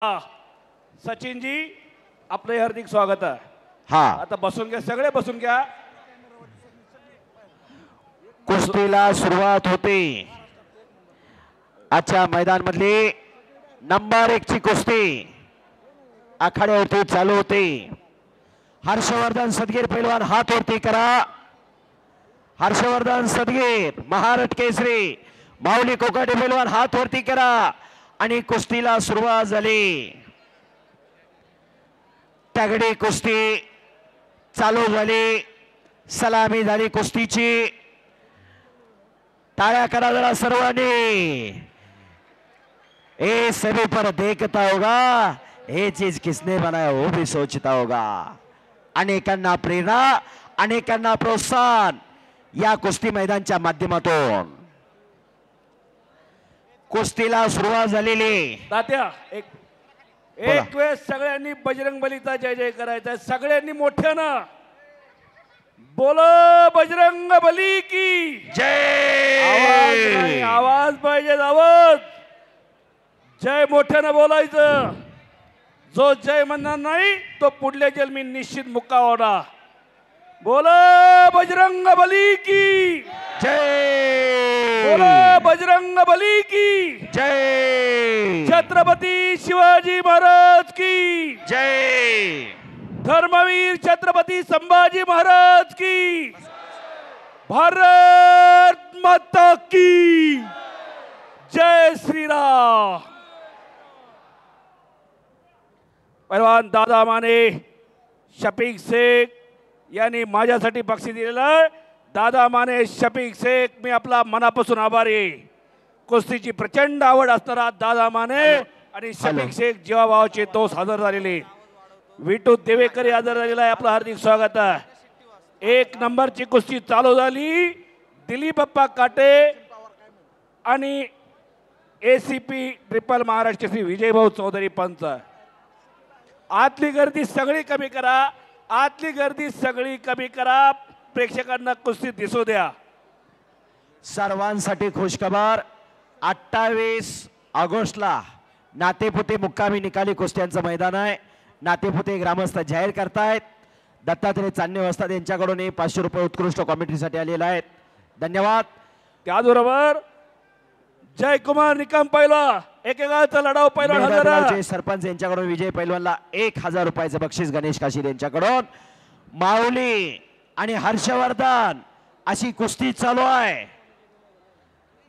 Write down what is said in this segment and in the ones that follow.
सचिन जी आपलं हार्दिक स्वागत आहे। हा आता बसून घ्या, सगळे बसून घ्या। कुस्तीला सुरुवात होते। आजच्या मैदान मधली नंबर 1 ची कुस्ती आखाड्यावरती चालू होते। हर्षवर्धन सदगीर पैलवान हात वरती करा। हर्षवर्धन सदगीर महाराष्ट्र केसरी माऊली कोकाटे पैलवान हात वरती करा आणि कुस्तीला सुरुवात झाली। तगडी कुस्ती चालू झाली, सलामी झाली कुस्तीची। ताळ्या करा जरा सर्वांनी। ए सभी पर देखता होगा ये चीज किसने बनाया वो भी सोचता होगा। अनेकांना प्रेरणा, अनेकांना प्रोत्साहन या कुस्ती मैदानच्या माध्यमातून कुस्तीला सुरुवात झालेली। तात्या एक वेळ सगळ्यांनी बजरंगबलीचा जय जय करायचा। सगळ्यांनी मोठ्यानं बोलो बजरंगबली की जय। आवाज पाहिजे, आवाज। जय मोठ्यानं बोलायचं। जो जय म्हणणार नाही तो पुढल्या जन्मी निश्चित मुक्का होणार। बोलो बजरंगबली की जय। बोलो बजरंगबली की जय। छत्रपती शिवाजी महाराज की जय। धर्मवीर छत्रपती संभाजी महाराज की। भारत माता की जय श्रीराम। पहलवान दादा माने शफीक शेख यांनी माझ्यासाठी बक्षीस दिलेलं आहे। दादा माने शफीक शेख मी आपला मनापासून आभारी आहे। कुस्तीची प्रचंड आवड असणारा दादा माने आणि शफीक शेख जीवाभावाचे दोस्त हजर झालेले। विटू देवेकरी हजर झालेला आहे, आपलं हार्दिक स्वागत आहे। 1 नंबरची कुस्ती चालू झाली। दिलीप बाप्पा काटे आणि एसीपी ट्रिपल महाराष्ट्र श्री विजयभाऊ चौधरी पंच। आतली गर्दी सगळी कमी करा, आतली गर्दी सगळी कमी करा। प्रेक्षकांना कुस्ती दिसू द्या। सर्वांसाठी खुशखबर, 28 ऑगस्टला नातेपुते मुक्कामी निकाली कुस्त्यांचं मैदान आहे। नातेपुते ग्रामस्थ जाहीर करतायत। दत्तात्रय चांदणे वस्ताद यांच्याकडून 500 रुपये उत्कृष्ट कॉमेंट्रीसाठी आलेला आहेत, धन्यवाद। त्याचबरोबर जयकुमार निकम पैलवान एकेकाचा लढाव पैलवान हजर आहे। सरपंच यांच्याकडून विजय पैलवानला 1000 रुपयाचं बक्षीस गणेश काशीद यांच्याकडून। माऊली आणि हर्षवर्धन अशी कुस्ती चालू आहे।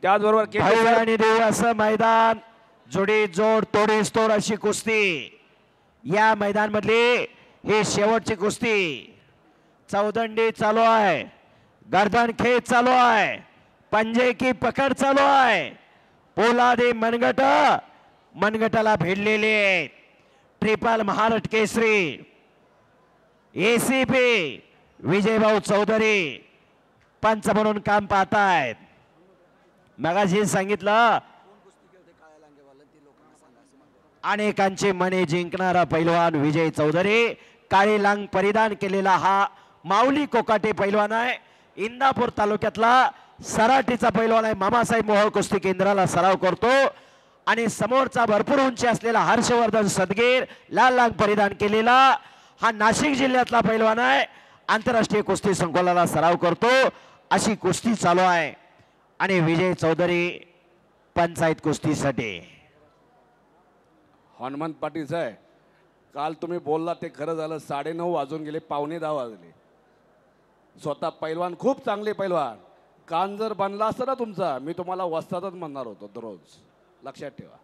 त्याचबरोबर आणि देव असं मैदान, जोडी जोड तोडीस तोड अशी कुस्ती या मैदान मधली ही शेवटची कुस्ती। चौदंडी चालू आहे, गर्दन खेच चालू आहे, पंजे की पकड चालू आहे। पोलादी मनगट मनगटाला भिडलेले आहेत। ट्रिपल महाराष्ट्र केसरी एसीपी विजयभाऊ चौधरी पंच म्हणून काम पाहतायत। मगाशी सांगितलं अनेकांची मने जिंकणारा पैलवान विजय चौधरी। काळी लांग परिधान केलेला हा माऊली कोकाटे पैलवान आहे। इंदापूर तालुक्यातला सराटीचा पैलवान आहे। मामासाहेब मोहोळ कुस्ती केंद्राला सराव करतो आणि समोरचा भरपूर उंची असलेला हर्षवर्धन सदगीर लाल लांग परिधान केलेला हा नाशिक जिल्ह्यातला पैलवान आहे। आंतरराष्ट्रीय कुस्ती संकुलाला सराव करतो अशी कुस्ती चालू आहे आणि विजय चौधरी पंचायत कुस्तीसाठी। हनुमंत पाटील साहेब, काल तुम्ही बोलला ते खरं झालं। 9:30 वाजून गेले, 9:45 वाजले। स्वतः पैलवान खूप चांगले पैलवान। कान जर बनला असता ना तुमचा, मी तुम्हाला वस्तादच म्हणणार होतो दररोज, लक्षात ठेवा।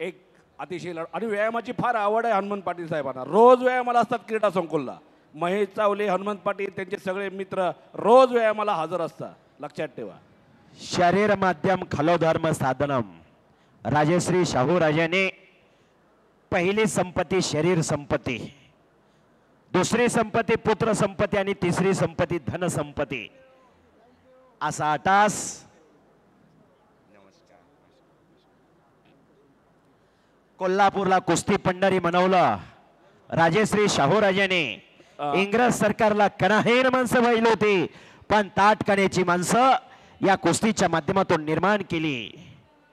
एक अतिशय आणि व्यायामाची फार आवड आहे हनुमंत पाटील साहेबांना। रोज व्यायामाला असतात क्रीडा संकुलला। महेश चावले, हनुमंत पाटील त्यांचे सगळे मित्र रोज व्यायामाला हजर असतात, लक्षात ठेवा। शरीर माध्यम खलो धर्म साधनम। राजश्री शाहू राजाने पहिली संपत्ती शरीर संपत्ती, दुसरी संपत्ती पुत्र संपत्ती आणि तिसरी संपत्ती धन संपत्ती असा आटास कोल्हापूरला कुस्ती पंढरी मनवलं राजश्री शाहू राजाने। इंग्रज सरकारला कणाहीन माणसं वाहिली होती, पण ताटकण्याची माणसं या कुस्तीच्या माध्यमातून निर्माण केली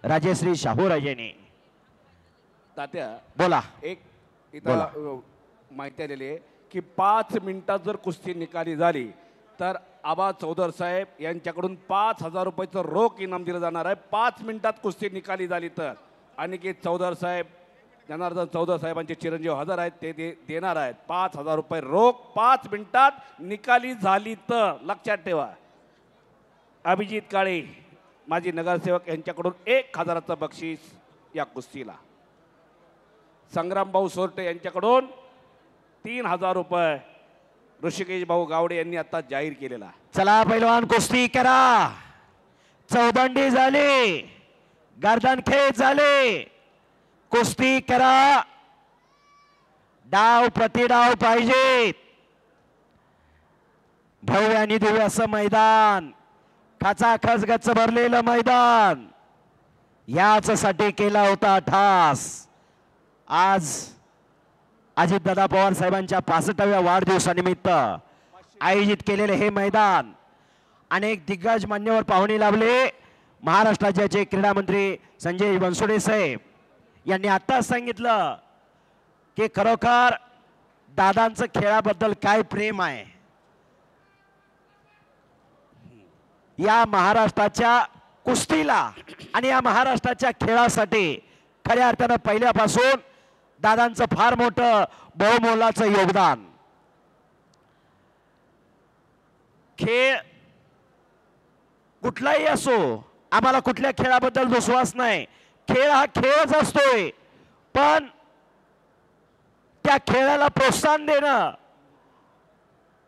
राजश्री शाहू राजाने। तात्या बोला. एक बोला. इथं माहिती आलेली आहे की 5 मिनिटात जर कुस्ती निकाली झाली तर आबा चौधर साहेब यांच्याकडून 5,000 रुपयाचं रोख इनाम दिलं जाणार आहे. 5 मिनिटात कुस्ती निकाली झाली तर. अनिकेत चौधर साहेब, जनार्दन चौधर साहेबांचे चिरंजीव हजर आहेत, ते देणार आहेत 5,000 रुपये रोख 5 मिनिटात निकाली झाली तर. लक्षात ठेवा. अभिजित काळे माजी नगरसेवक यांच्याकडून 1,000चं बक्षीस या कुस्तीला. संग्राम भाऊ सोरटे यांच्याकडून 3,000 रुपये ऋषिकेश भाऊ गावडे यांनी आता जाहीर केलेला. चला पैलवान कुस्ती करा. चौदंडी झाली, गर्दनखेच झाले. कुस्ती करा. डाव प्रतिडाव पाहिजेत. भव्य आणि दिव्य असं मैदान, खचाखच गच्च भरलेलं मैदान, याचसाठी केला होता ठास. आज अजितदादा पवार साहेबांच्या 65व्या वाढदिवसानिमित्त आयोजित केलेले हे मैदान अनेक दिग्गज मान्यवर पाहुणे लाभले. महाराष्ट्राचे क्रीडा मंत्री संजय बनसोडे साहेब यांनी आत्ताच सांगितलं की खरोखर दादांचं खेळाबद्दल काय प्रेम आहे. या महाराष्ट्राच्या कुस्तीला आणि या महाराष्ट्राच्या खेळासाठी खऱ्या अर्थानं पहिल्यापासून दादांचं फार मोठं बहुमोलाचं योगदान. खेळ कुठलाही असो, आम्हाला कुठल्या खेळाबद्दल विश्वास नाही. खेळ हा खेळच असतोय, पण त्या खेळाला प्रोत्साहन देणं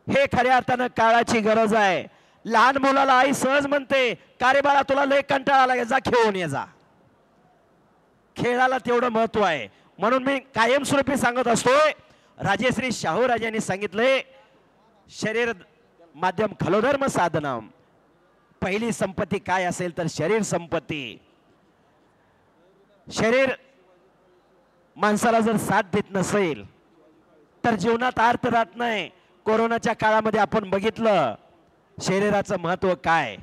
हे खऱ्या अर्थानं काळाची गरज आहे. लहान मुलाला आई सहज म्हणते, का रे बाळा तुला लय कंटाळा आला, जा खेळून ये जा. खेळाला तेवढं महत्व आहे. म्हणून मी कायमस्वरूपी सांगत असतोय, राजेश्री शाहू राजांनी सांगितले, शरीर माध्यम खलोधर्म साधनम. पहिली संपत्ती काय असेल तर शरीर संपत्ती. शरीर माणसाला जर साथ देत नसेल तर जीवनात अर्थ राहत नाही. कोरोनाच्या काळामध्ये आपण बघितलं शरीराचं महत्व काय.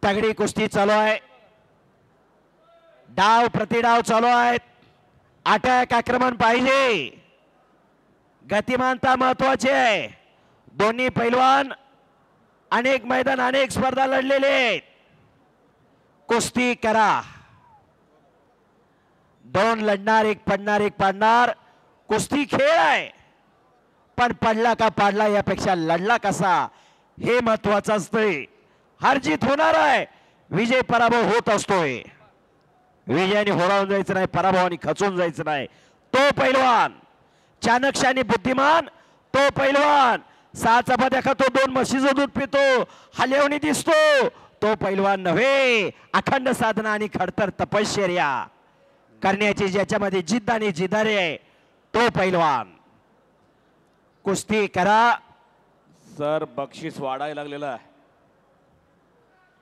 तगडी कुस्ती चालू आहे, डाव प्रतिडाव चालू आहेत. अटॅक आक्रमण पाहिजे, गतिमानता महत्वाची आहे. दोन्ही पैलवान अनेक मैदान अनेक स्पर्धा लढलेले आहेत. कुस्ती करा. दोन लढणार, एक पडणार एक पाडणार. कुस्ती खेळ आहे, पण पडला का पाडला यापेक्षा लढला कसा हे महत्वाचं असतंय. हार जीत होणार आहे, विजय पराभव होत असतोय. विजयाने होरावून जायचं नाही, पराभवाने खचून जायचं नाही. तो पैलवान चाणक्य आणि बुद्धिमान, तो पैलवान 6 चपात्या खातो, 2 म्हशीचं दूध पितो, हलवणी दिसतो, तो पैलवान नव्हे. अखंड साधना आणि खडतर तपश्चर्या करण्याची ज्याच्यामध्ये जिद्द आणि जिद्दारी आहे, तो पैलवान. कुस्ती करा. सर बक्षीस वाढायला लागलेलं आहे.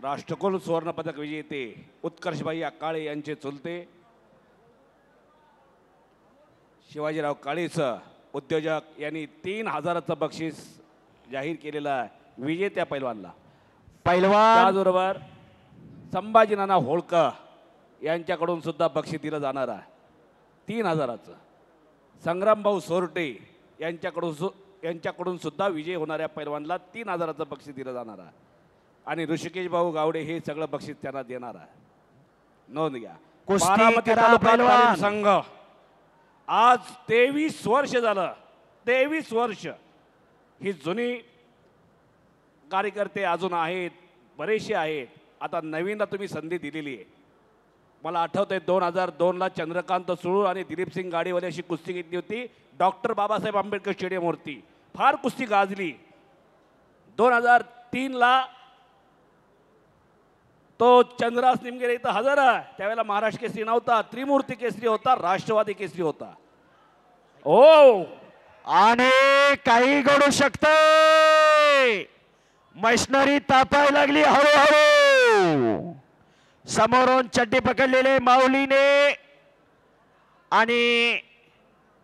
राष्ट्रकुल सुवर्ण पदक विजेते उत्कर्षभाई काळे यांचे चुलते शिवाजीराव काळेच उद्योजक यांनी 3,000चं बक्षीस जाहीर केलेलं आहे विजेत्या पैलवानला. पैलवान त्याचबरोबर संभाजी नाना होळकर यांच्याकडून सुद्धा बक्षीस दिलं जाणार आहे 3,000चं. संग्रामभाऊ सोरटे यांच्याकडून सुद्धा विजय होणाऱ्या पैलवानला 3,000चं बक्षीस दिलं जाणार आहे. आणि ऋषिकेश भाऊ गावडे हे सगळं बक्षीस त्यांना देणार आहे. नोंद घ्या. कुस्ती बारामती करा तालुका पैलवान. तालीम संघ आज 23 वर्ष झालं. 23 वर्ष ही जुनी कार्यकर्ते अजून आहेत, बरेचसे आहेत. आता नवीनला तुम्ही संधी दिलेली आहे. मला आठवतंय 2002ला चंद्रकांत सुळू आणि दिलीप सिंग गाडीवाले अशी कुस्ती घेतली होती डॉक्टर बाबासाहेब आंबेडकर स्टेडियमवरती. फार कुस्ती गाजली. 2003ला तो चंद्रास निमगेरे इथं हजर आहे. त्यावेळेला महाराष्ट्र केसरी नव्हता, त्रिमूर्ती केसरी होता, राष्ट्रवादी केसरी होता. ओ आणि काही घडू शकते. मशिनरी तापायला लागली हळूहळू. समोरून चड्डी पकडलेले माऊलीने आणि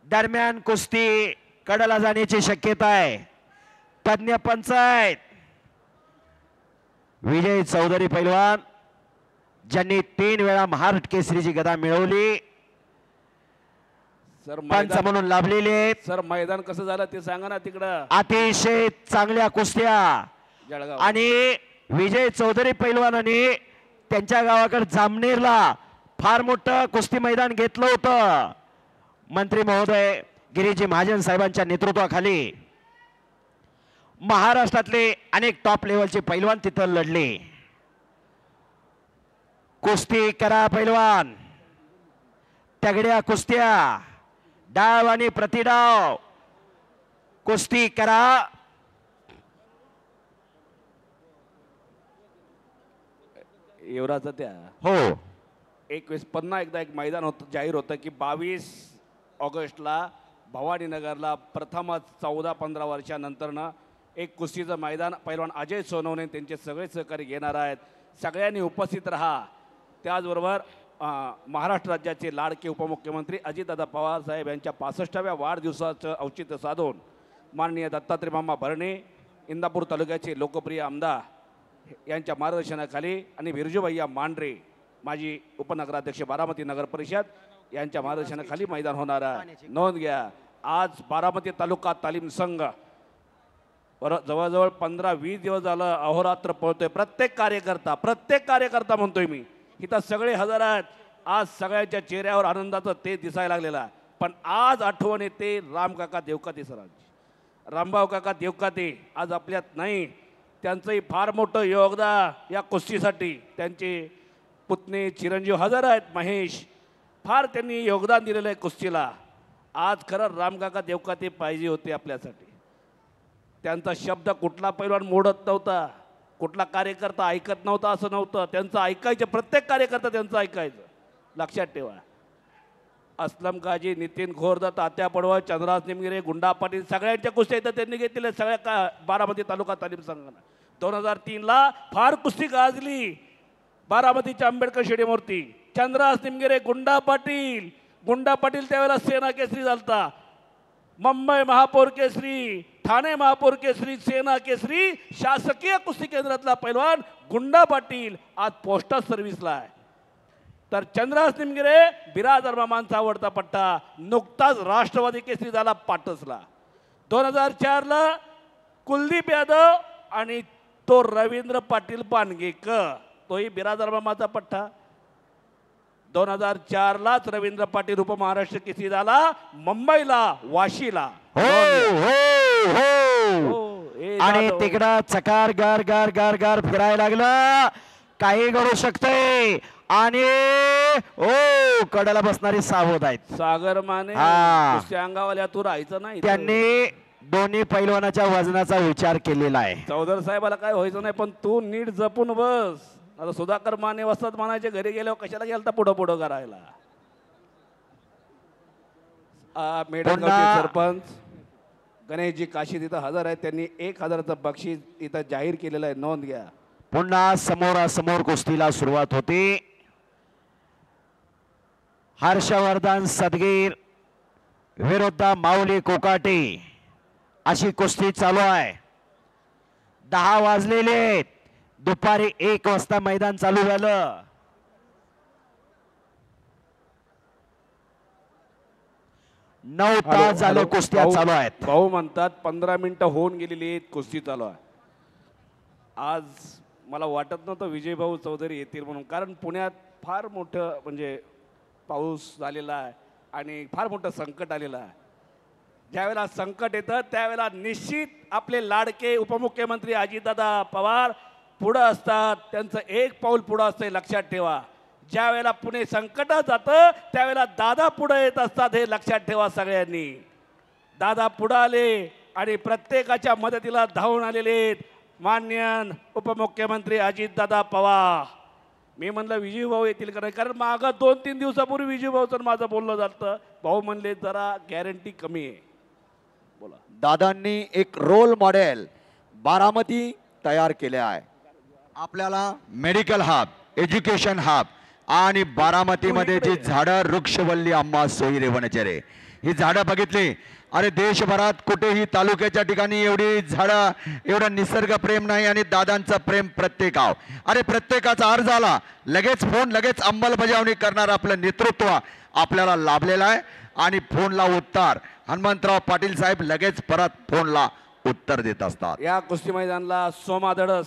दरम्यान कुस्ती कडाला जाण्याची शक्यता आहे. तज्ञ पंच आहेत विजय चौधरी पैलवान, ज्यांनी 3 वेळा महाराष्ट्र केसरीची गदा मिळवली, सर पंच मैदान म्हणून लाभलेले आहेत. सर मैदान कसं झालं ते सांगा ना तिकडं अतिशय चांगल्या कुस्त्या जळगाव. आणि विजय चौधरी पैलवानाने त्यांच्या गावाकडे जामनेरला फार मोठं कुस्ती मैदान घेतलं होतं. मंत्री महोदय गिरीजी महाजन साहेबांच्या नेतृत्वाखाली महाराष्ट्रातले अनेक टॉप लेवलचे पैलवान तिथं लढले. कुस्ती करा पैलवान, तगड्या कुस्त्या, डाव आणि प्रतिडाव, कुस्ती करा. युवराजचं त्या हो, 21 पुन्हा एकदा एक मैदान जाहीर होतं की 22 ऑगस्टला भवानीनगरला प्रथमच 14-15 वर्षानंतरनं एक कुस्तीचं मैदान पैलवान अजय सोनवणे त्यांचे सगळे सहकारी घेणार आहेत. सगळ्यांनी उपस्थित राहा. त्याचबरोबर महाराष्ट्र राज्याचे लाडके उपमुख्यमंत्री अजितदादा पवार साहेब यांच्या 65व्या वाढदिवसाचं औचित्य साधून माननीय दत्तात्रय मामा भरणे, इंदापूर तालुक्याचे लोकप्रिय आमदार यांच्या मार्गदर्शनाखाली आणि बिरजूभैया मांढरे माजी उपनगराध्यक्ष बारामती नगर परिषद यांच्या मार्गदर्शनाखाली मैदान होणार आहे. नोंद घ्या, आज बारामती तालुका तालीम संघ जवळजवळ 15-20 दिवस झालं अहोरात्र पळतोय. प्रत्येक कार्यकर्ता म्हणतोय मी, इथं सगळे हजर आहेत. आज सगळ्यांच्या चेहऱ्यावर आनंदाचं तेज दिसायला लागलेला आहे. पण आज आठवण येते रामकाका देवकाते सरांची. रामभाऊ काका देवकाते आज आपल्यात नाही. त्यांचंही फार मोठं योगदान या कुस्तीसाठी. त्यांचे पुतणे चिरंजीव हजर आहेत, महेश. फार त्यांनी योगदान दिलेलं आहे कुस्तीला. आज खरं रामकाका देवकाते पाहिजे होते आपल्यासाठी. त्यांचा शब्द कुठला पैलवान मोडत नव्हता, कुठला कार्यकर्ता ऐकत नव्हता असं नव्हतं. त्यांचं ऐकायचं, प्रत्येक कार्यकर्ता त्यांचं ऐकायचं. लक्षात ठेवा. असलम काजी, नितीन घोरदा, तात्या पडवळ, चंद्रास निमगिरे, गुंडा पाटील सगळ्यांच्या कुस्त्या इथं त्यांनी घेतलेल्या सगळ्या बारामती तालुका तालीम संघानं. 2003ला फार कुस्ती गाजली बारामतीच्या आंबेडकर स्टेडियमवरती. चंद्रास निमगिरे, गुंडा पाटील त्यावेळेला सेना केसरी झालता. मुंबई महापौर केसरी, ठाणे महापौर केसरी, सेना केसरी, शासकीय कुस्ती केंद्रातला पैलवान गुंडा पाटील आज पोस्टल सर्व्हिसला आहे. तर चंद्रास निमगिरे बिरादर मामांचा आवडता पट्टा, नुकताच राष्ट्रवादी केसरी झाला पाटसला. 2004ला कुलदीप यादव आणि तो रवींद्र पाटील पानगेकर, तोही बिरादर मामाचा पट्टा. 2004लाच रवींद्र पाटील उपमहाराष्ट्र केसरी झाला मुंबईला, वाशीला. आणि तिकडं चकार गार गार गार गार फिरायला लागलं. काही घडू शकतंय. आणि ओ कडाला बसणारी सावध आहेत सागर माने. अंगावाल्या तू राहायचं नाही. त्यांनी दोन्ही पैलवानाच्या वजनाचा विचार केलेला आहे. चौधरी साहेबाला काय व्हायचं नाही, पण तू नीट जपून बस. आता सुधाकर माने वसत मानाचे घरी गेल्यावर कशाला गेलता पुढं करायला. मेडगावचे सरपंच गणेशजी काशी तिथं हजर आहेत. त्यांनी 1000चं बक्षीस इथं जाहीर केलेलं आहे. नोंद घ्या. पुन्हा समोरासमोर कुस्तीला सुरुवात होती. हर्षवर्धन सदगीर विरुद्ध माऊली कोकाटे अशी कुस्ती चालू आहे. 10 वाजलेले. दुपारी 1 वाजता मैदान चालू झालं. नऊ तास झालं कुस्त्या चालू आहेत. भाऊ म्हणतात 15 मिनिटं होऊन गेलेली आहेत, कुस्ती चालू आहे. आज मला वाटत नव्हतं विजय भाऊ चौधरी येतील म्हणून, कारण पुण्यात फार मोठं म्हणजे पाऊस झालेला आहे आणि फार मोठं संकट आलेलं आहे. ज्यावेळेला संकट येतं त्यावेळेला निश्चित आपले लाडके उपमुख्यमंत्री अजितदादा पवार पुढं असतात. त्यांचं एक पाऊल पुढं असतं, लक्षात ठेवा. ज्या वेळेला पुणे संकटात जातं त्यावेळेला दादा पुढे येत असतात, हे लक्षात ठेवा सगळ्यांनी. दादा पुढे आले आणि प्रत्येकाच्या मदतीला धावून आलेले माननीय उपमुख्यमंत्री अजितदादा पवार. मी म्हणलं विजयभाऊ येतील का नाही, कारण मागं 2-3 दिवसापूर्वी विजयभाऊचं माझं बोलणं झालं. भाऊ म्हणले जरा गॅरंटी कमी आहे. बोला. दादांनी एक रोल मॉडेल बारामती तयार केले आहे. आपल्याला मेडिकल हब, एज्युकेशन हब आणि बारामतीमध्ये जी झाडं वृक्षवल्ली आंबा सोयरे वनचरे ही झाडं बघितली, अरे देशभरात कुठेही तालुक्याच्या ठिकाणी एवढी झाडं, एवढं निसर्ग प्रेम नाही आणि दादांचं प्रेम प्रत्येकाव. अरे प्रत्येकाचा अर्ज आला लगेच फोन, लगेच अंमलबजावणी करणार आपलं नेतृत्व आपल्याला लाभलेलं आहे. आणि फोनला उत्तर हनुमंतराव पाटील साहेब लगेच परत फोनला उत्तर देत असतात. या कुस्ती मैदानाला सोमा धडस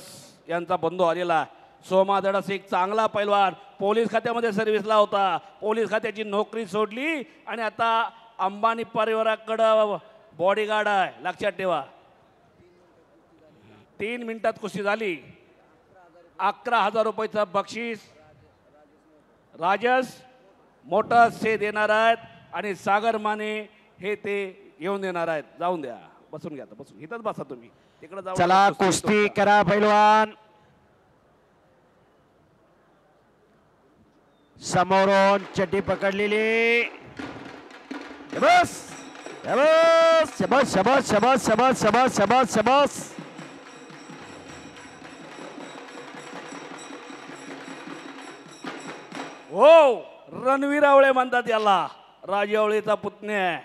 यांचा बंधू आलेला. सोमा धडस एक चांगला पैलवान, पोलीस खात्यामध्ये सर्व्हिसला होता, पोलीस खात्याची नोकरी सोडली आणि आता अंबानी परिवाराकडं बॉडीगार्ड आहे. लक्षात ठेवा. 3 मिनिटात कुस्ती झाली. 11,000 रुपयाचं बक्षीस राजस मोटर्स हे देणार आहेत आणि सागर माने हे ते घेऊन देणार आहेत. जाऊन द्या, बसून घ्या, बसून इथंच बसा तुम्ही, तिकडे जाऊ. चला कुस्ती करा पैलवान. समोरून चड्डी पकडलेली. शबास शबास शबास शबास शबास शबास शबास शबास शबास. हो, रणवीर आवळे म्हणतात याला. राजू आवळेचा पुतण्या,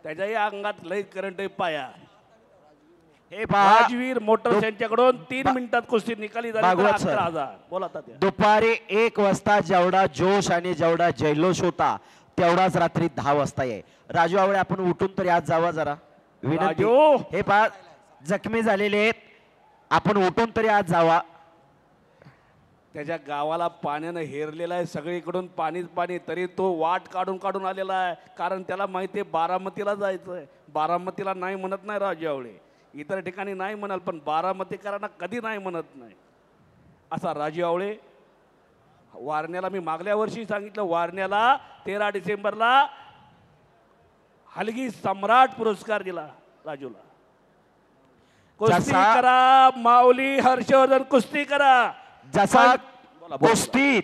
त्याच्याही अंगात लई करंट पाया. हे पहा राजवीर मोटर्स यांच्याकडून 3 मिनिटात कुस्ती निकाली झाली. भागवत सर. 11,000 बोला तात्या. दुपारी 1 वाजता जेवढा जोश आणि जेवढा जल्लोष होता तेवढाच रात्री 10 वाजता आहे. राजू आवळे आपण उठून तरी आज जावा जरा, विनंती. राजू. हे पहा जखमी झालेले आहेत, आपण उठून तरी आज जावा. त्याच्या गावाला पाण्यानं हेरलेला आहे, सगळीकडून पाणीच पाणी, तरी तो वाट काढून काढून आलेला आहे. कारण त्याला माहिती आहे बारामतीला जायचं आहे. बारामतीला नाही म्हणत नाही राजू आवळे, इतर ठिकाणी नाही म्हणाल, पण बारामतीकरांना कधी नाही म्हणत नाही असा राजू आवळे. वारण्याला मी मागल्या वर्षी सांगितलं, वारण्याला 13 डिसेंबरला हलगी सम्राट पुरस्कार दिला राजूला. कुस्ती जसा- करा माऊली हर्षवर्धन, कुस्ती करा. जसा बोला, बोला.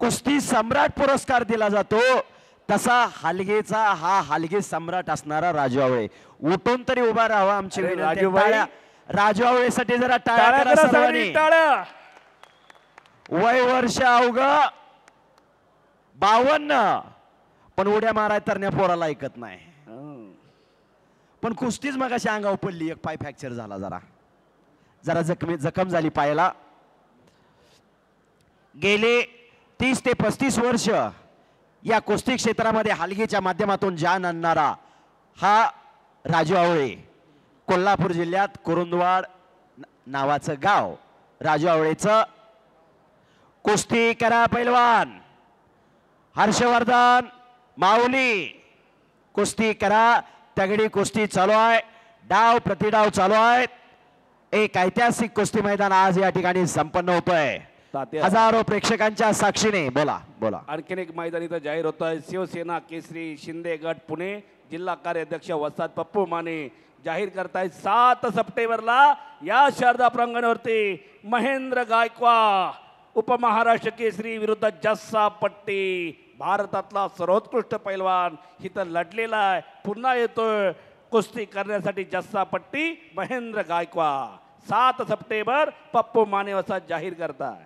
कुस्ती सम्राट पुरस्कार दिला जातो तसा हलगेचा हा हलगे सम्राट असणारा राजू आवळे. उठून तरी उभा राहावा आमची अरे विनंती. राजूभाई. टाळ्या. राजू आवळेसाठी जरा टाळ्या टाळ्या करा करा सर्वांनी. सगळ्यांनी, टाळ्या. वय वर्ष अवघ 52, पण उड्या माराय तरण्या पोराला ऐकत नाही. पण कुस्तीच मग अशी अंगावर पडली, एक पाय फ्रॅक्चर झाला, जरा जखम झाली पायाला. गेले 30 ते 35 वर्ष या कुस्ती क्षेत्रामध्ये हलगीच्या माध्यमातून जान आणणारा हा राजू आवळे. कोल्हापूर जिल्ह्यात कुरुंदवाड नावाचं गाव राजू आवळेचं. कुस्ती करा पैलवान. हर्षवर्धन माऊली, कुस्ती करा. तगडी कुस्ती चालू आहे, डाव प्रतिडाव चालू आहेत. एक ऐतिहासिक कुस्ती मैदान आज या ठिकाणी संपन्न होतोय तात्या. हजारो प्रेक्षकांच्या साक्षीने. बोला बोला. आणखीन एक मैदान इथं जाहीर होत आहे. शिवसेना केसरी शिंदे गट पुणे जिल्हा कार्याध्यक्ष वस्ताद पप्पू माने जाहीर करतायत 7 सप्टेंबरला या शारदा प्रांगणावरती महेंद्र गायकवाड उपमहाराष्ट्र केसरी विरुद्ध जस्सा पट्टी. भारतातला सर्वोत्कृष्ट पैलवान इथं लढलेला आहे, पुन्हा येतोय कुस्ती करण्यासाठी. जस्सा पट्टी महेंद्र गायकवाड 7 सप्टेंबर पप्पू माने वसा जाहीर करताय.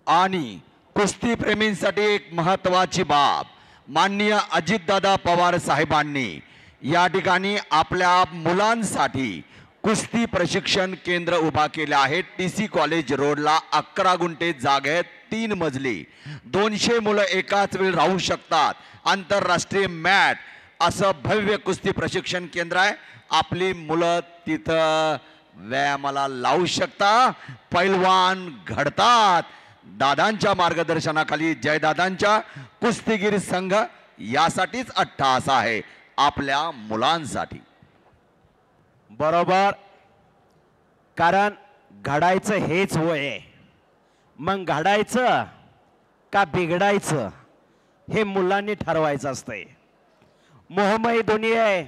आणि कुस्ती प्रेमींसाठी एक महत्वाची बाब, माननीय अजितदादा पवार साहेबांनी या ठिकाणी आपल्या मुलांसाठी कुस्ती प्रशिक्षण केंद्र उभा केले आहे. TC कॉलेज रोडला 11 गुंठे जागेत 3 मजली 200 मुलं एकाच वेळी राहू शकतात. आंतरराष्ट्रीय मॅट असं भव्य कुस्ती प्रशिक्षण केंद्र आहे. आपली मुलं तिथं व्यायामाला लावू शकता, पैलवान घडतात. दादांच्या मार्गदर्शनाखाली जयदादांच्या कुस्तीगीर संघ यासाठीच अट्टहास आहे, आपल्या मुलांसाठी. बरोबर, कारण घडायचं हेच वय आहे. मग घडायचं का बिघडायचं हे मुलांनी ठरवायचं असतंय. मोहमयी दुनिया आहे,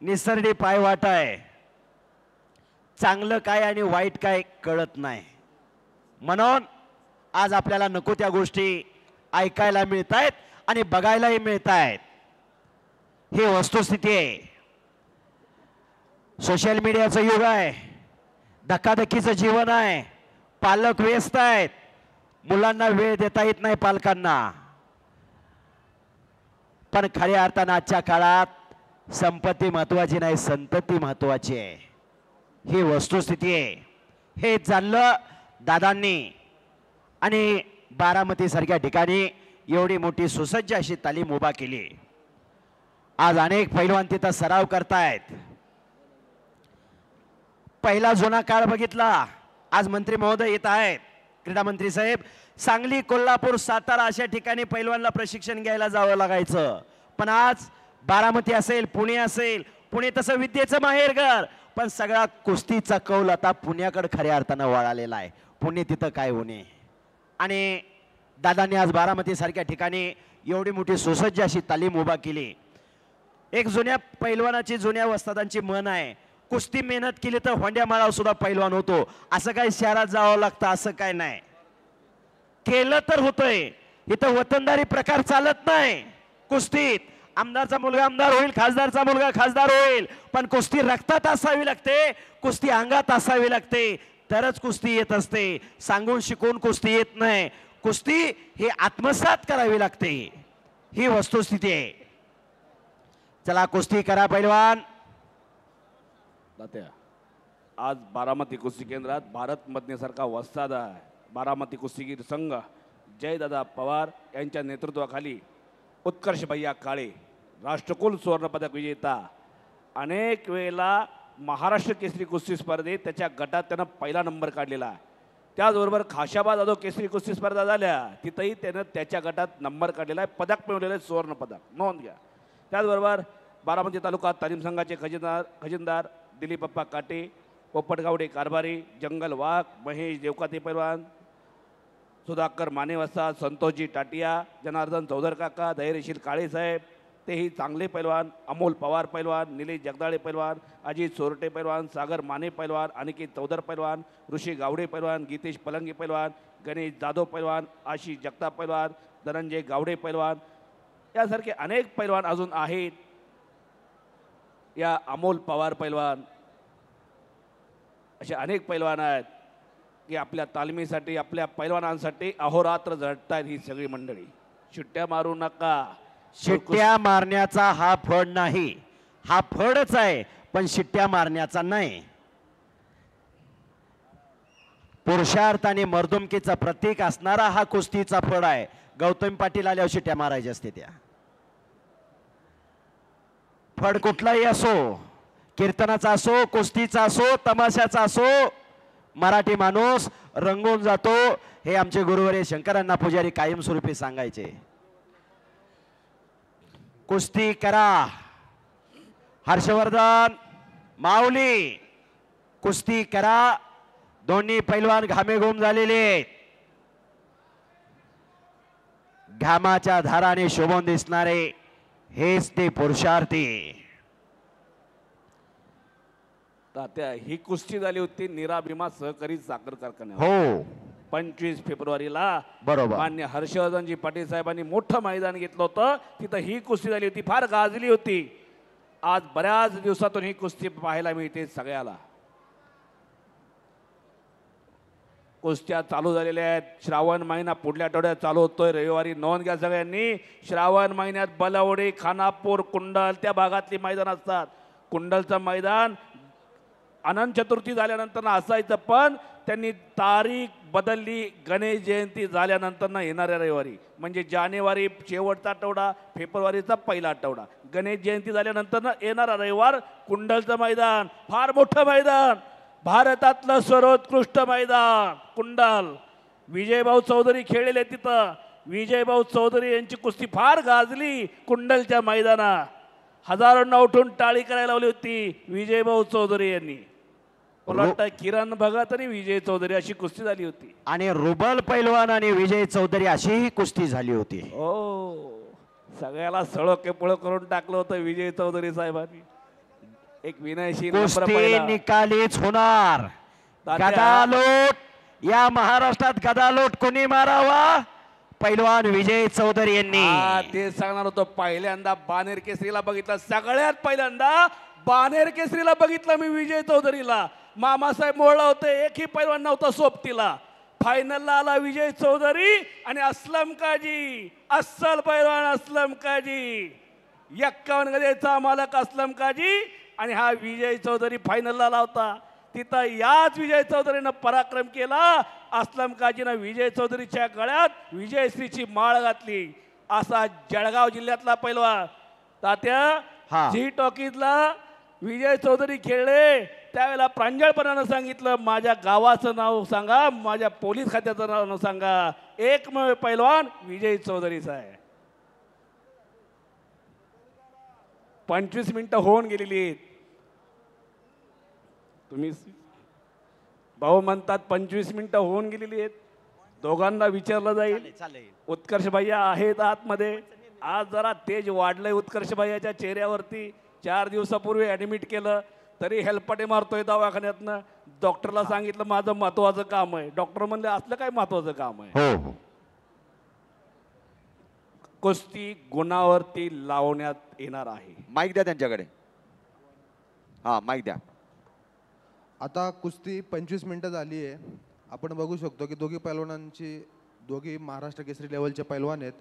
निसर्डी पायवाट आहे. चांगलं काय आणि वाईट काय कळत नाही. म्हणून आज आपल्याला नको त्या गोष्टी ऐकायला मिळत आहेत आणि बघायलाही मिळत आहेत. ही वस्तुस्थिती आहे. सोशल मीडियाचं युग आहे, धकाधकीचं जीवन आहे. पालक व्यस्त आहेत, मुलांना वेळ देता येत नाही पालकांना. पण खऱ्या अर्थानं आजच्या काळात संपत्ती महत्वाची नाही, संतती महत्वाची आहे. ही वस्तुस्थिती आहे. हे जाणलं दादांनी आणि बारामती सारख्या ठिकाणी एवढी मोठी सुसज्ज अशी तालीम उभा केली. आज अनेक पैलवान तिथं सराव करतायत. पहिला जुना काळ बघितला. आज मंत्री महोदय येत आहेत, क्रीडा मंत्री साहेब. सांगली, कोल्हापूर, सातारा अशा ठिकाणी पैलवानला प्रशिक्षण घ्यायला जावं लागायचं. पण आज बारामती असेल, पुणे असेल, पुणे तसं विद्येचं माहेरघर, पण सगळा कुस्तीचा कौल आता पुण्याकडे खऱ्या अर्थानं वळालेला आहे. पुणे तिथं काय होणे. आणि दादांनी आज बारामती सारख्या ठिकाणी एवढी मोठी सुसज्ज अशी तालीम उभा केली. एक जुन्या पैलवानाची, जुन्या वस्तादांची म्हण आहे, कुस्ती मेहनत केली तर होंड्या माळावर सुद्धा पैलवान होतो. असं काही शहरात जावं लागतं असं काय नाही. केलं तर होतंय. इथं वतनदारी प्रकार चालत नाही. कुस्तीत आमदारचा मुलगा आमदार होईल, खासदारचा मुलगा खासदार होईल, पण कुस्ती रक्तात असावी लागते, कुस्ती अंगात असावी लागते, तरच कुस्ती येत असते. सांगून शिकून कुस्ती येत नाही. कुस्ती ही आत्मसात करावी लागते. ही वस्तुस्थिती आहे. चला कुस्ती करा पैलवान. तात्या, आज बारामती कुस्ती केंद्रात भारत मधनेसारखा वस्ताद आहे. बारामती कुस्तीगीर संघ जयदादा पवार यांच्या नेतृत्वाखाली उत्कर्ष भैया काळे, राष्ट्रकुल सुवर्णपदक विजेता, अनेक वेळेला महाराष्ट्र केसरी कुस्ती स्पर्धेत त्याच्या गटात त्यानं पहिला नंबर काढलेला आहे. त्याचबरोबर खाशाबा जाधव केसरी कुस्ती स्पर्धा झाल्या, तिथंही त्यानं त्याच्या गटात नंबर काढलेला आहे, पदक मिळवलेलं आहे, सुवर्ण पदक, नोंद घ्या. त्याचबरोबर बारामती तालुका तालीम संघाचे खजिनदार दिलीपप्पा काटे, पोपटगावडे कारभारी, जंगल वाघ, महेश देवकाते पैलवान, सुधाकर मानेवस्ताद, संतोषजी टाटिया, जनार्दन चौधर काका, धैर्यशील काळेसाहेब, तेही चांगले पैलवान, अमोल पवार पैलवान, निलेश जगदाळे पैलवान, अजित सोरटे पैलवान, सागर माने पैलवान, अनिकेत चौधर पैलवान, ऋषी गावडे पैलवान, गीतेश पलंगे पैलवान, गणेश जाधव पैलवान, आशिष जगताप पैलवान, धनंजय गावडे पैलवान, यासारखे अनेक पैलवान अजून आहेत. या अमोल पवार पैलवान, असे अनेक पैलवान आहेत की आपल्या तालमीसाठी, आपल्या पैलवानांसाठी अहोरात्र झटतायत ही सगळी मंडळी. शिट्ट्या मारू नका. शिट्ट्या मारण्याचा हा फळ नाही, हा फळच आहे, पण शिट्ट्या मारण्याचा नाही. पुरुषार्थ आणि मर्दुमकीचं प्रतीक असणारा हा कुस्तीचा फळ आहे. गौतम पाटील आल्यावर शिट्ट्या मारायच्या असते त्या. फळ कुठलाही असो, कीर्तनाचा असो, कुस्तीचा असो, तमाशाचा असो, मराठी माणूस रंगून जातो. हे आमचे गुरुवारी शंकरांना पुजारी कायमस्वरूपी सांगायचे. कुस्ती करा. हर्षवर्धन, माऊली, कुस्ती करा. दोन्ही पैलवान घामेघूम झालेले, घामाच्या धाराने शोभून दिसणारे हेच ते पुरुषार्थी. तात्या, ही कुस्ती झाली होती नीरा भीमा सहकारी साखर कारखान्यात. हो, 25 फेब्रुवारीला बरोबर. मान्य हर्षवर्धनजी पाटील साहेबांनी मोठं मैदान घेतलं होतं. तिथं ही कुस्ती झाली होती, फार गाजली होती. आज बऱ्याच दिवसातून ही कुस्ती पाहायला मिळते सगळ्याला. कुस्त्या चालू झालेल्या आहेत. श्रावण महिना पुढल्या आठवड्यात चालू होतोय, रविवारी. नोंद घ्या सगळ्यांनी. श्रावण महिन्यात बलवडी, खानापूर, कुंडल त्या भागातली मैदान असतात. कुंडलचं मैदान अनंत चतुर्थी झाल्यानंतर असायचं, पण त्यांनी तारीख बदलली. गणेश जयंती झाल्यानंतर येणाऱ्या रविवारी, म्हणजे जानेवारी शेवटचा आठवडा, फेब्रुवारीचा पहिला आठवडा, गणेश जयंती झाल्यानंतर येणारा रविवार कुंडलचं मैदान. फार मोठं मैदान, भारतातलं सर्वोत्कृष्ट मैदान कुंडल. विजयभाऊ चौधरी खेळलेले तिथं. विजयभाऊ चौधरी यांची कुस्ती फार गाजली कुंडलच्या मैदानात. हजारोंना उठून टाळी करायला लावली होती विजयभाऊ चौधरी यांनी. वाटतं किरण भगत आणि विजय चौधरी अशी कुस्ती झाली होती. आणि रुबल पैलवान आणि विजय चौधरी अशीही कुस्ती झाली होती. हो, सगळ्याला सळो केपळ करून टाकलं होतं विजय चौधरी साहेबांनी. एक विनयशील कुस्ती निकालीच होणार. गदालोट या महाराष्ट्रात गदालोट कोणी मारावा? पैलवान विजय चौधरी यांनी. ते सांगणार होतो. पहिल्यांदा बानेर केसरीला बघितलं, सगळ्यात पहिल्यांदा बानेर केसरीला बघितलं मी विजय चौधरीला. मामासाहेब मोळला होते, एकही पैलवान नव्हता सोबतीला. फायनलला आला विजय चौधरी आणि असलम काजी, अस्सल पैलवान असलम काजी, 51 गदेचा मालक असलम काजी आणि हा विजय चौधरी फायनलला आला होता. तिथं याच विजय चौधरीनं पराक्रम केला. असलम काजीनं विजय चौधरीच्या गळ्यात विजयश्रीची माळ घातली. असा जळगाव जिल्ह्यातला पैलवान. तात्या झी टॉकीजला विजय चौधरी खेळले त्यावेळेला प्रांजळपणानं सांगितलं, माझ्या गावाचं नाव सांगा, माझ्या पोलीस खात्याचं नाव सांगा. एकमेव पैलवान विजय चौधरीचा आहे. 25 मिनिटं होऊन गेलेली आहेत. तुम्ही भाऊ म्हणतात 25 मिनिटं होऊन गेलेली आहेत. दोघांना विचारलं जाईल. उत्कर्ष भैया आहेत आतमध्ये. आज जरा तेज वाढलंय उत्कर्ष भैयाच्या चेहऱ्यावरती. 4 दिवसापूर्वी ऍडमिट केलं तरी हेलपाटे मारतोय दवाखान्यातनं. डॉक्टरला सांगितलं माझं महत्वाचं काम आहे. डॉक्टर म्हणले असलं काय महत्वाचं काम आहे? कुस्ती गुणावरती लावण्यात येणार आहे. माईक द्या त्यांच्याकडे. हा माईक द्या. आता कुस्ती 25 मिनिटं झाली आहे. आपण बघू शकतो की दोघी महाराष्ट्र केसरी लेवलचे पैलवान आहेत.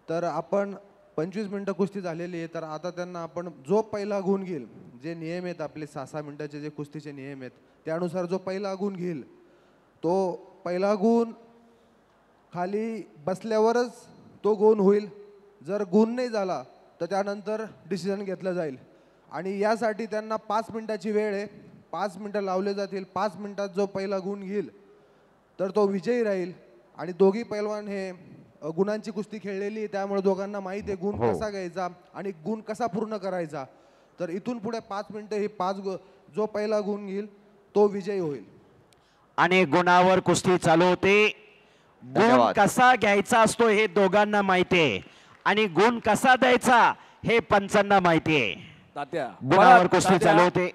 तर आपण 25 मिनिटं कुस्ती झालेली आहे. तर आता त्यांना आपण जो पहिला गुण घेईल, जे नियम आहेत आपले 6-6 मिनिटाचे जे कुस्तीचे नियम आहेत त्यानुसार जो पहिला गुण घेईल तो पहिला गुण खाली बसल्यावरच तो गुण होईल. जर गुण नाही झाला तर त्यानंतर डिसिजन घेतलं जाईल. आणि यासाठी त्यांना 5 मिनिटाची वेळ आहे. 5 मिनिटं लावले जातील. 5 मिनिटात जो पहिला गुण घेईल तर तो विजयी राहील. आणि दोघी पैलवान हे गुणांची कुस्ती खेळलेली आहे त्यामुळे दोघांना माहिती आहे गुण कसा घ्यायचा आणि गुण कसा पूर्ण करायचा. तर इथून पुढे 5 मिनिटं हे जो पहिला गुण घेईल तो विजयी होईल. आणि गुणावर कुस्ती चालू होते. गुण कसा घ्यायचा असतो हे दोघांना माहिती आहे आणि गुण कसा द्यायचा हे पंचांना माहिती आहे. तात्या गुणावर कुस्ती चालू होते.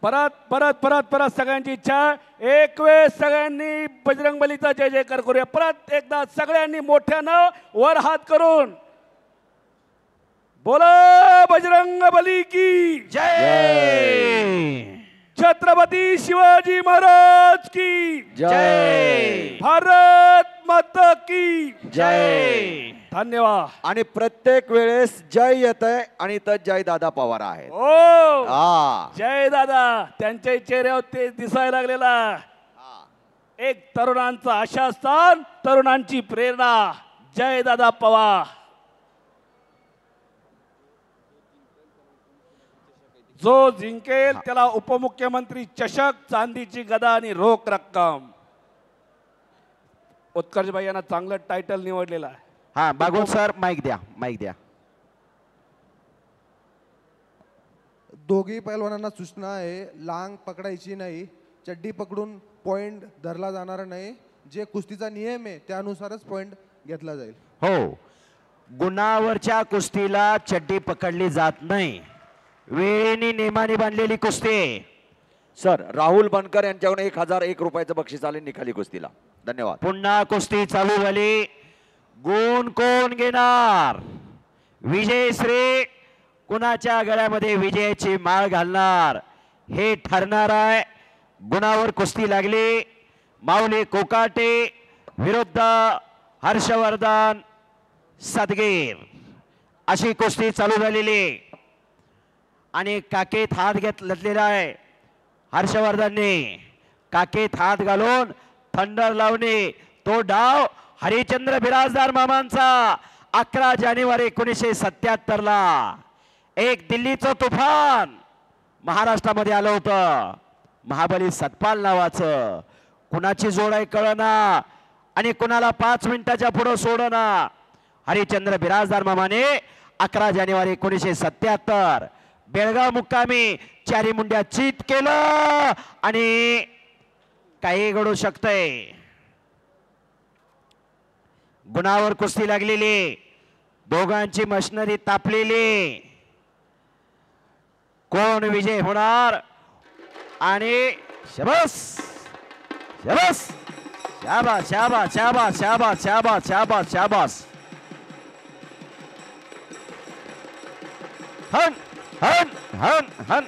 परत परत परत परत सगळ्यांची इच्छा. एक वेळ सगळ्यांनी बजरंग बलीचा जय जयकार करूया. परत एकदा सगळ्यांनी मोठ्यानं वर हात करून बोला बजरंग बली की जय. छत्रपती शिवाजी महाराज की जय. भारत माता की जय. धन्यवाद. आणि प्रत्येक वेळेस जय येत आहे आणि तर जय दादा पवार आहेत. ओ जय दादा. त्यांच्या चेहऱ्यावर ते दिसायला लागलेला एक तरुणांचं आशास्थान, तरुणांची प्रेरणा. जय दादा पवार. जो जिंकेल त्याला उपमुख्यमंत्री चषक, चांदीची गदा आणि रोख रक्कम. उत्कर्ष भाई यांना चांगलं टायटल निवडलेलं आहे. हा बागोल सर माईक द्या. माईक द्या. दोघी पैलवानांना सूचना आहे, लांग पकडायची नाही. चड्डी पकडून पॉइंट धरला जाणार नाही. जे कुस्तीचा नियम आहे त्यानुसारच पॉइंट घेतला जाईल. हो. गुणावरच्या कुस्तीला चड्डी पकडली जात नाही. वेळेने नियमाने बांधलेली कुस्ती. सर राहुल बनकर यांच्याकडून 1001 रुपयाचं बक्षीस आले निकाली कुस्तीला. धन्यवाद. पुन्हा कुस्ती चालू झाली. गुण कोण घेणार? विजयश्री कुणाच्या गळ्यामध्ये विजयाची माळ घालणार हे ठरणार आहे. गुणावर कुस्ती लागली. माऊली कोकाटे विरुद्ध हर्षवर्धन सदगीर अशी कुस्ती चालू झालेली आणि काकेत हात घेतलेला आहे. हर्षवर्धनने काकेत हात घालून थंडर लावणे. तो डाव हरिचंद्र बिराजदार मामांचा 11 जानेवारी 1977 ला एक दिल्लीचं तुफान महाराष्ट्रामध्ये आलं होतं. महाबली सतपाल नावाचं. कुणाची जोड आहे कळना आणि कुणाला 5 मिनिटाच्या पुढे सोडना. हरिचंद्र बिराजदार मामाने 11 जानेवारी 1977 बेळगाव मुक्कामी चारी मुंड्या चित केलं आणि काही घडू शकतंय. गुणावर कुस्ती लागलेली. दोघांची मशनरी तापलेली. कोण विजय होणार? आणि शबास शबास शाबास शाबास शाबास शाबास शाबास शाबास शाबास. हन हन हन हन.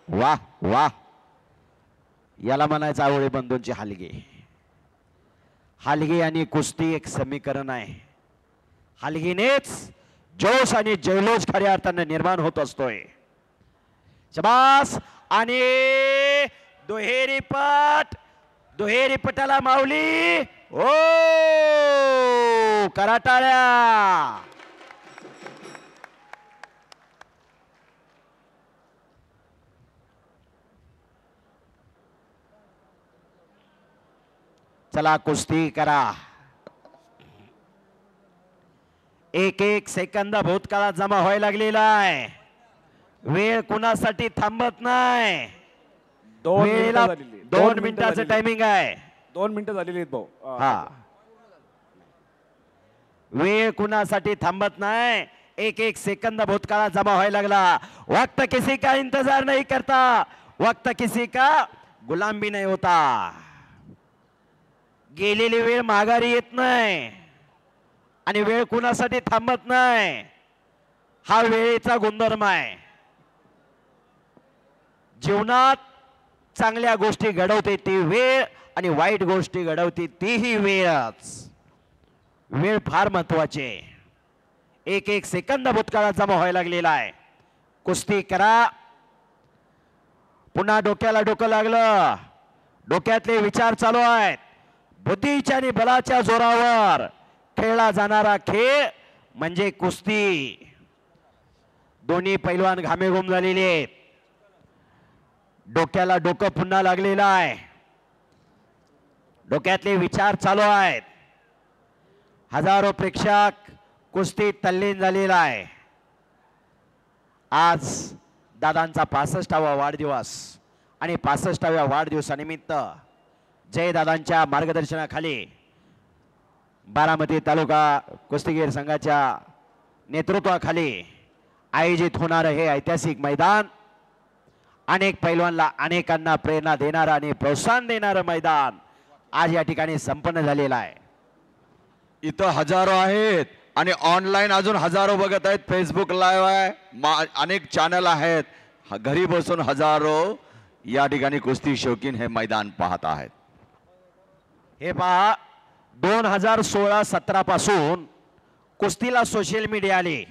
वाह वाह. याला म्हणायचं आवळे बंधूंची हलगी. हलगी आणि कुस्ती एक समीकरण आहे. हलगीनेच जोश आणि जल्लोष खऱ्या अर्थाने निर्माण होत असतोय. शबास. आणि दुहेरी पटाला माऊली. ओ कराटाळ्या. चला कुस्ती करा. एक एक सेकंद भूतकाळात जमा व्हायला लागलेला आहे. वेळ कुणासाठी थांबत नाही. वेळेला 2 मिनिटाचं टायमिंग आहे. 2 मिनिटं झालेली आहेत भाऊ. हा, वेळ कुणासाठी थांबत नाही. एक एक सेकंद भूतकाळात जमा व्हायला लागला. वक्त किसी का इंतजार नहीं करता, वक्त किसी का गुलाम भी नहीं होता. गेलेली वेळ माघारी येत नाही आणि वेळ कुणासाठी थांबत नाही. हा वेळेचा गुणधर्म आहे. जीवनात चांगल्या गोष्टी घडवते ती वेळ आणि वाईट गोष्टी घडवते तीही वेळच. वेळ फार महत्वाची आहे. एक एक सेकंद भूतकाळात जमा व्हायला लागलेला आहे. कुस्ती करा. पुन्हा डोक्याला डोकं लागलं. डोक्यातले विचार चालू आहेत. बुद्धीच्या आणि बलाच्या जोरावर खेळला जाणारा खेळ म्हणजे कुस्ती. दोन्ही पैलवान घामेघूम झालेले आहेत. डोक्याला डोकं पुन्हा लागलेलं आहे. डोक्यातले विचार चालू आहेत. हजारो प्रेक्षक कुस्ती तल्लीन झालेला आहे. आज दादांचा 65वा वाढदिवस आणि 65व्या वाढदिवसानिमित्त जयदादांच्या मार्गदर्शनाखाली बारामती तालुका कुस्तीगीर संघाच्या नेतृत्वाखाली आयोजित होणारं हे ऐतिहासिक मैदान, अनेक पैलवानला अनेकांना प्रेरणा देणारं आणि प्रोत्साहन देणारं मैदान आज या ठिकाणी संपन्न झालेलं आहे. इथं हजारो आहेत आणि ऑनलाईन अजून हजारो बघत आहेत. फेसबुक लाईव्ह आहे, अनेक चॅनल आहेत. घरी बसून हजारो या ठिकाणी कुस्ती शौकीन हे मैदान पाहत आहेत. हे पहा, 2016-17 पासून कुस्तीला सोशल मीडिया आले.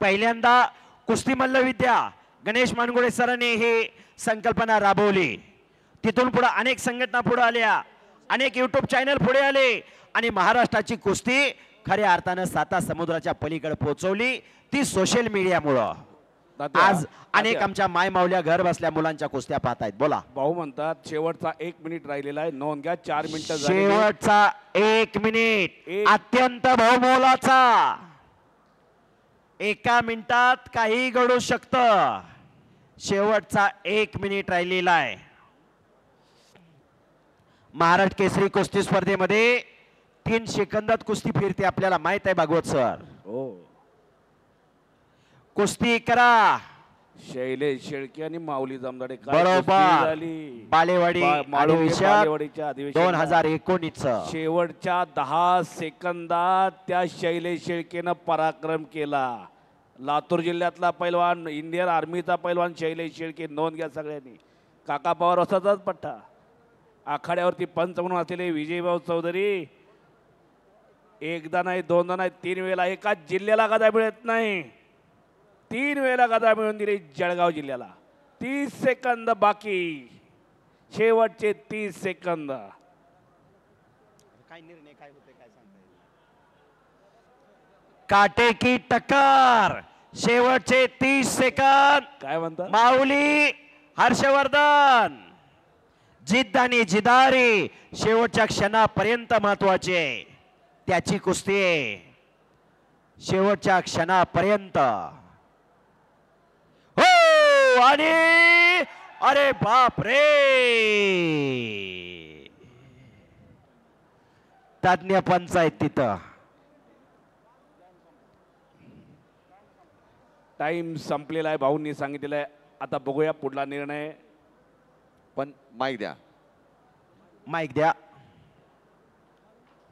पहिल्यांदा कुस्ती मल्लविद्या गणेश मानगुडे सरांनी ही संकल्पना राबवली. तिथून पुढे अनेक संघटना पुढे आल्या, अनेक यूट्यूब चॅनल पुढे आले आणि महाराष्ट्राची कुस्ती खऱ्या अर्थानं 7 समुद्राच्या पलीकडे पोहोचवली ती सोशल मीडियामुळं. आज अनेक आमच्या माय माऊल्या घर बसल्या मुलांच्या कुस्त्या पाहतायत. बोला भाऊ म्हणतात शेवटचा 1 मिनिट राहिलेला आहे. नोंद घ्या. 4 मिनिटं शेवटचा 1 मिनिट अत्यंत बहुमोलाचा. 1 मिनिटात काही घडू शकतं. शेवटचा 1 मिनिट राहिलेला आहे. महाराष्ट्र केसरी कुस्ती स्पर्धेमध्ये 3 सेकंदात कुस्ती फिरते. आपल्याला माहित आहे भागवत सर. हो. कुस्ती करा. शैलेश शेळके आणि माऊली जमदाडे बरोबर. बालेवाडी बालेवाडीच्या 2019 शेवटच्या 10 सेकंदात त्या शैलेश शेळकेनं पराक्रम केला. लातूर जिल्ह्यातला पैलवान, इंडियन आर्मीचा पैलवान शैलेश शेळके. नोंद घ्या सगळ्यांनी. काका पवार असाच पट्टा. आखाड्यावरती पंच म्हणून असलेले विजयभाऊ चौधरी एकदा नाही, दोनदा नाही, 3 वेळेला एकाच जिल्ह्याला गदा मिळत नाही. 3 वेळेला गदा मिळून दिली जळगाव जिल्ह्याला. 30 सेकंद बाकी. शेवटचे 30 सेकंद. काय निर्णय काय होते काय सांगता येईल. काटे की टक्कर. शेवटचे 30 सेकंद. काय म्हणतात माऊली हर्षवर्धन. जिद्द आणि जिदारी शेवटच्या क्षणापर्यंत महत्वाचे. त्याची कुस्ती आहे शेवटच्या क्षणापर्यंत. हो आणि अरे बाप रे, तज्ञ पंच आहेत तिथं. टाइम संपलेला आहे. भाऊंनी सांगितलेलं आहे. आता बघूया पुढला निर्णय. पण माईक द्या. माईक द्या.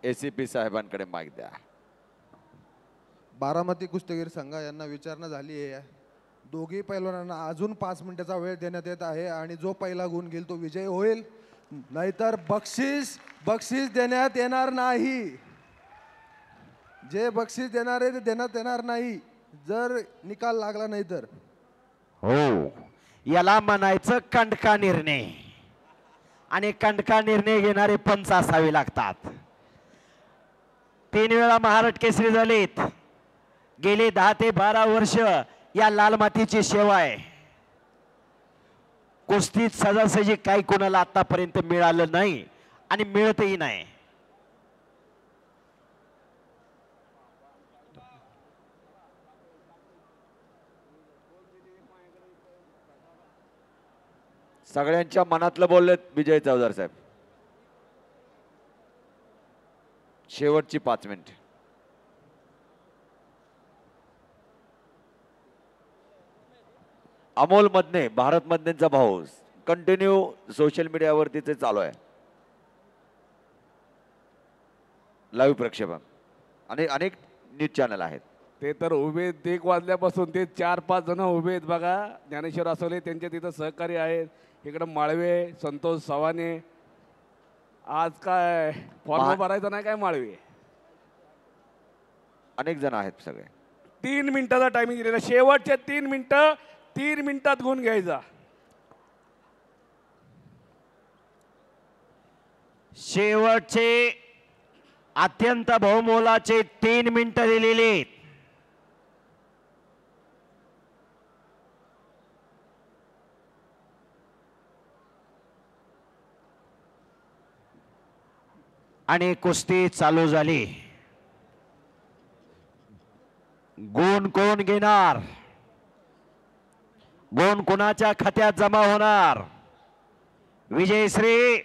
ACP साहेबांकडे माईक द्या. बारामती कुस्तीगीर संघ यांना विचारणा झाली आहे. दोघी पैलवानांना अजून 5 मिनिटाचा वेळ देण्यात येत आहे आणि जो पहिला गुण घेईल तो विजय होईल. नाहीतर बक्षीस बक्षीस देण्यात येणार नाही. जे बक्षीस देणार आहे ते देण्यात येणार नाही जर निकाल लागला नाही तर. हो, याला म्हणायचं कंडका निर्णय. आणि कंडका निर्णय घेणारे पंच असावे लागतात. 3 वेळा महाराष्ट्र केसरी झालेत. गेली 10 ते 12 वर्ष या लाल मातीची सेवा आहे. कुस्तीत सहजासहजी काही कोणाला आतापर्यंत मिळालं नाही आणि मिळतही नाही. सगळ्यांच्या मनातलं बोललेत विजय चौधरी साहेब. शेवटची 5 मिनिट. अमोल मदने, भारत मदनेंचा भाऊ, कंटिन्यू सोशल मीडियावरती ते चालू आहे लाईव्ह प्रक्षेपण आणि अनेक न्यूज चॅनल आहेत. ते तर उभे आहेत 1 वाजल्यापासून ते 4-5 जण उभे आहेत बघा. ज्ञानेश्वर आसोले त्यांचे तिथं सहकारी आहेत. इकडं माळवे, संतोष सवाने. आज काय फॉर्म भरायचा नाही काय माळवे. अनेक जण आहेत सगळे. 3 मिनिटाचा टायमिंग दिलेला. शेवटचे 3 मिनिटं 3 मिनिटात गुण घ्यायचा. शेवटचे अत्यंत बहुमोलाचे 3 मिनिटं दिलेले. आणि कुस्ती चालू झाली. गुण कोण घेणार? गुण कुणाच्या खात्यात जमा होणार? विजयश्री,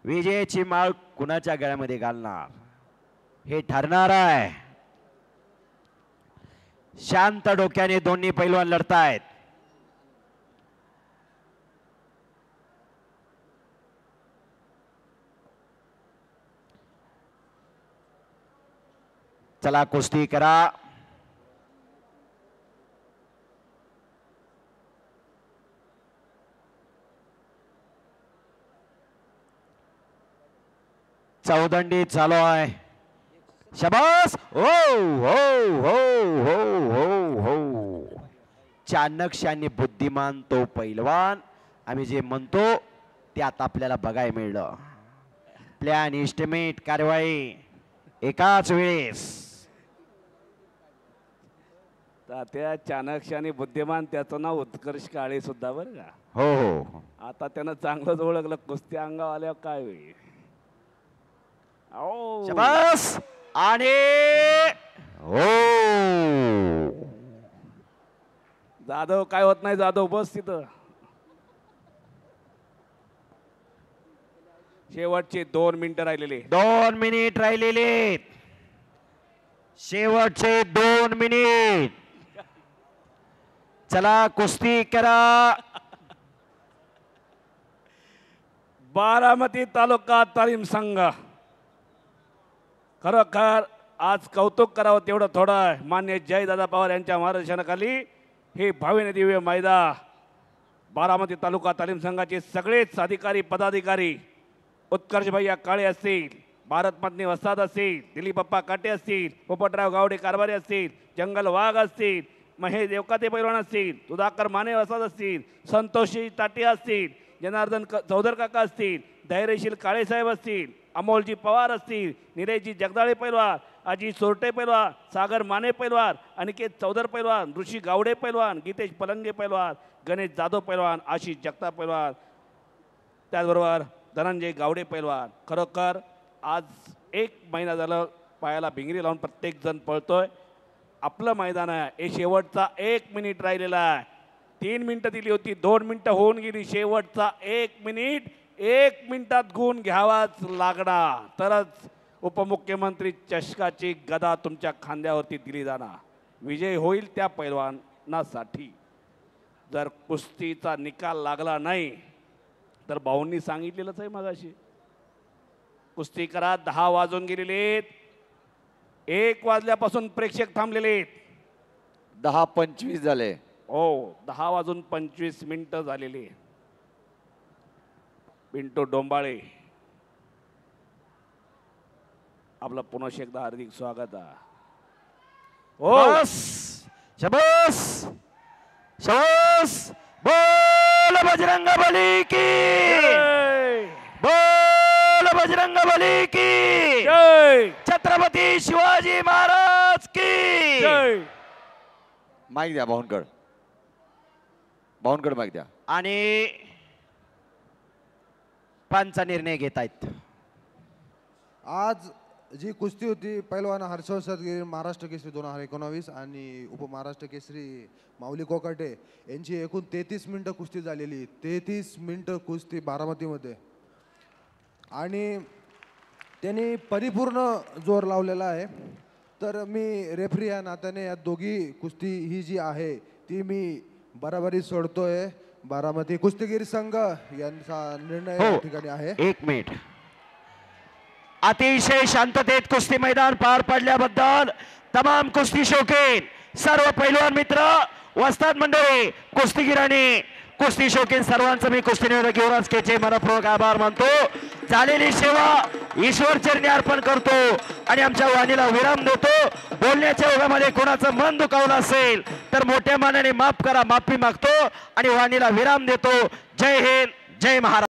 विजयाची माळ कुणाच्या गळ्यामध्ये घालणार हे ठरणार आहे. शांत डोक्याने दोन्ही पैलवान लढतायत. चला कुस्ती करा. चौदंडी चालू आहे. शबास. हो हो हो हो हो हो. चाणक्याने बुद्धिमान तो पैलवान आम्ही जे म्हणतो ते आता आपल्याला बघायला मिळलं. प्लॅन इस्टिमेट कारवाई एकाच वेळेस. त्या चाणक्य आणि बुद्धिमान त्याचं नाव उत्कर्ष काळे सुद्धा बरं का. हो हो. आता त्यानं चांगलंच ओळखलं. कुस्ती अंगावर आल्यावर काय होईल. ओ शबास. आणि हो. जाधव काय होत नाही. जाधव बस तिथं. शेवटचे 2 मिनिटं राहिलेले. 2 मिनिट राहिलेले. शेवटचे 2 मिनिट. चला कुस्ती करा. बारामती तालुका तालीम संघ. खरोखर आज कौतुक करावं तेवढं थोडं आहे. मान्य जयदादा पवार यांच्या मार्गदर्शनाखाली हे भव्य दिव्य मैदान बारामती तालुका तालीम संघाचे सगळेच अधिकारी पदाधिकारी, उत्कर्ष भैया काळे असतील, भारत मदने वस्ताद असतील, दिलीप बाप्पा काटे असतील, पोपटराव गावडे कारभारी असतील, जंगल वाघ असतील, महेश देवकाते पैलवान असतील, सुधाकर माने वस्ताद असतील, संतोषी ताटे असतील, जनार्दन चौधर काका असतील, धैर्यशील काळेसाहेब असतील, अमोलजी पवार असतील, निलेशजी जगदाळे पैलवान, अजित सोरटे पैलवान, सागर माने पैलवान, अनिकेत चौधर पैलवान, ऋषी गावडे पैलवान, गीतेश पलंगे पैलवान, गणेश जाधव पैलवान, आशिष जगताप पैलवान, त्याचबरोबर धनंजय गावडे पैलवान. खरोखर आज 1 महिना झालं पायाला भिंगरी लावून प्रत्येकजण पळतोय. आपलं मैदान आहे. हे शेवटचा 1 मिनिट राहिलेला आहे. 3 मिनिटं दिली होती, 2 मिनिटं होऊन गेली. शेवटचा 1 मिनिट 1 मिनिटात गुण घ्यावाच लागणार, तरच उपमुख्यमंत्री चषकाची गदा तुमच्या खांद्यावरती दिली जाणार. विजय होईल त्या पैलवानासाठी. जर कुस्तीचा निकाल लागला नाही तर भाऊंनी सांगितलेलंच आहे मगाशी. कुस्ती करा. 10 वाजून गेलेले आहेत. 1 वाजल्यापासून प्रेक्षक थांबलेले आहेत. 10:25 झाले. हो, 10 वाजून 25 मिनिटं झालेली. पिंटू डोंबाळे आपलं पुनः एकदा हार्दिक स्वागत आहे. हो बस शबास शबास बोल बजरंग बली की जय बोल बजरंग बली की जय छत्रपती शिवाजी महाराज की जय. माईक द्या बावनकड. बावनकड माईक द्या. आणि पंचा निर्णय घेत आहेत. आज जी कुस्ती होती पैलवान हर्षवर्धन गिरी महाराष्ट्र केसरी 2019 आणि उपमहाराष्ट्र केसरी माऊली कोकाटे यांची एकूण 33 मिनिटं कुस्ती झालेली. 33 मिनिटं कुस्ती बारामतीमध्ये आणि त्यांनी परिपूर्ण जोर लावलेला आहे. तर मी रेफरी या नात्याने या दोघी कुस्ती ही जी आहे ती मी बराबरी सोडतोय. बारामती कुस्तीगीर संघ यांचा निर्णय या ठिकाणी आहे. एक मिनिट. अतिशय शांततेत कुस्ती मैदान पार पडल्याबद्दल तमाम कुस्ती शौकीन सर्व पैलवान मित्र वस्ताद मंडळी कुस्तीगीरांनी कुस्ती शौकीन सर्वांचं मी कुस्ती निवेदक युवराज केचे मनपूर्वक आभार मानतो. झालेली सेवा ईश्वर चरणी अर्पण करतो आणि आमच्या वाणीला विराम देतो. बोलण्याच्या ओघामध्ये कोणाचं मन दुखावलं असेल तर मोठ्या मानाने माफ करा, माफी मागतो आणि वाणीला विराम देतो. जय हिंद, जय महाराष्ट्र.